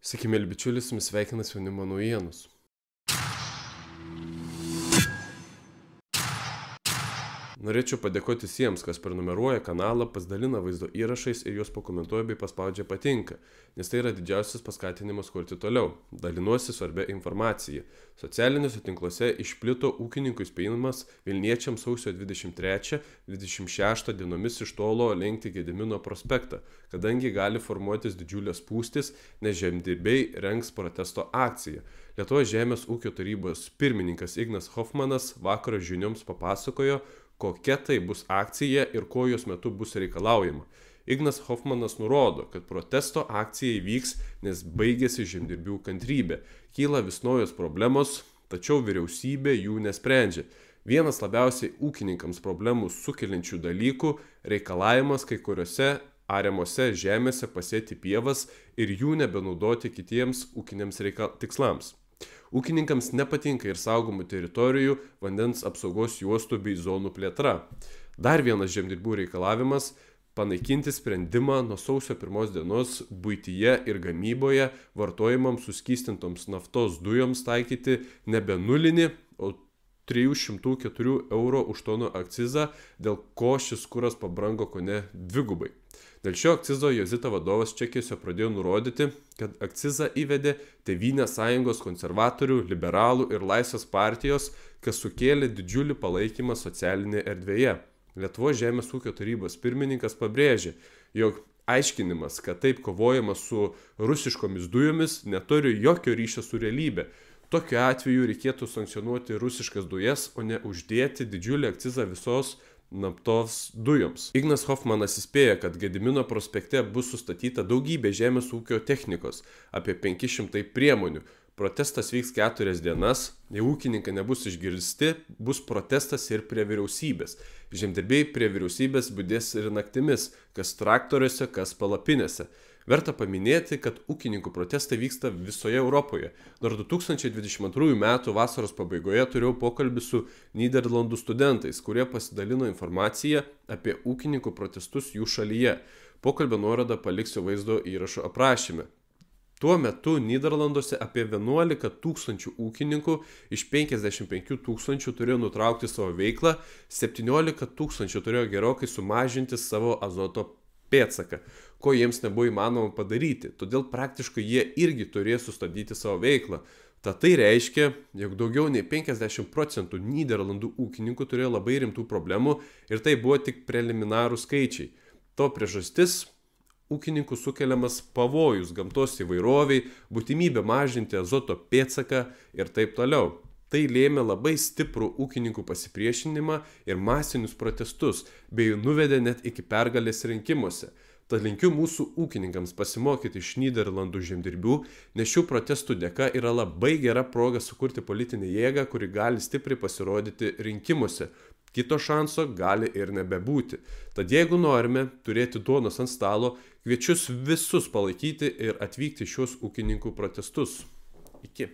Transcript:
Sveiki, mėly bičiuliai, su jumis sveikinas Jaunimo naujienos. Norėčiau padėkoti visiems, kas prenumeruoja kanalą, pasidalina vaizdo įrašais ir juos pakomentuoja bei paspaudžia patinka, nes tai yra didžiausias paskatinimas kurti toliau. Dalinuosi svarbia informacija. Socialiniuose tinkluose išplito ūkininkų įspėjimas Vilniečiams sausio 23-26 dienomis iš tolo lenkti Gedimino prospektą, kadangi gali formuotis didžiulės spūstys, nes žemdirbiai rengs protesto akciją. Lietuvos žemės ūkio tarybos pirmininkas Ignas Hofmanas vakaro žinioms papasakojo, kokia tai bus akcija ir ko jos metu bus reikalaujama. Ignas Hofmanas nurodo, kad protesto akcija įvyks, nes baigėsi žemdirbių kantrybė. Kyla vis naujos problemos, tačiau vyriausybė jų nesprendžia. Vienas labiausiai ūkininkams problemų sukeliančių dalykų - reikalavimas kai kuriuose ariamose žemėse pasėti pievas ir jų nebenaudoti kitiems ūkiniams tikslams. Ūkininkams nepatinka ir saugomų teritorijų, vandens apsaugos juostų bei zonų plėtra. Dar vienas žemdirbių reikalavimas - panaikinti sprendimą nuo sausio 1 dienos buityje ir gamyboje vartojimams suskystintoms naftos dujoms taikyti nebe nulinį, o 304 € už toną akcizą, dėl ko šis kuras pabrango kone dvigubai. Dėl šio akcizo Jozita vadovas Čekijose pradėjo nurodyti, kad akcizą įvedė Tėvynės sąjungos konservatorių, liberalų ir Laisvės partijos, kas sukėlė didžiulį palaikymą socialinėje erdvėje. Lietuvos žemės ūkio tarybos pirmininkas pabrėžė, jog aiškinimas, kad taip kovojama su rusiškomis dujomis, neturi jokio ryšio su realybė. Tokiu atveju reikėtų sankcionuoti rusiškas dujas, o ne uždėti didžiulį akcizą visos naftos dujoms. Ignas Hofmanas įspėja, kad Gedimino prospekte bus sustatyta daugybė žemės ūkio technikos, apie 500 priemonių. Protestas vyks 4 dienas, jei ūkininkai nebus išgirsti, bus protestas ir prie vyriausybės. Žemdirbiai prie vyriausybės budės ir naktimis, kas traktoriuose, kas palapinėse. Verta paminėti, kad ūkininkų protestai vyksta visoje Europoje. Dar 2022 metų vasaros pabaigoje turėjau pokalbį su Nyderlandų studentais, kurie pasidalino informaciją apie ūkininkų protestus jų šalyje. Pokalbio nuorodą paliksiu vaizdo įrašo aprašyme. Tuo metu Nyderlanduose apie 11 000 ūkininkų iš 55 000 turėjo nutraukti savo veiklą, 17 000 turėjo gerokai sumažinti savo azoto pėdsaką, ko jiems nebuvo įmanoma padaryti, todėl praktiškai jie irgi turėjo sustabdyti savo veiklą. Tad tai reiškia, jog daugiau nei 50% Nyderlandų ūkininkų turėjo labai rimtų problemų ir tai buvo tik preliminarūs skaičiai. To priežastis - ūkininkų sukeliamas pavojus gamtos įvairoviai, būtinybė mažinti azoto pėdsaką ir taip toliau. Tai lėmė labai stiprų ūkininkų pasipriešinimą ir masinius protestus, bei nuvedė net iki pergalės rinkimuose. Tad linkiu mūsų ūkininkams pasimokyti iš Nyderlandų žemdirbių, nes šių protestų dėka yra labai gera proga sukurti politinę jėgą, kuri gali stipriai pasirodyti rinkimuose. Kito šanso gali ir nebebūti. Tad jeigu norime turėti duonos ant stalo, kviečiu visus palaikyti ir atvykti šios ūkininkų protestus. Iki.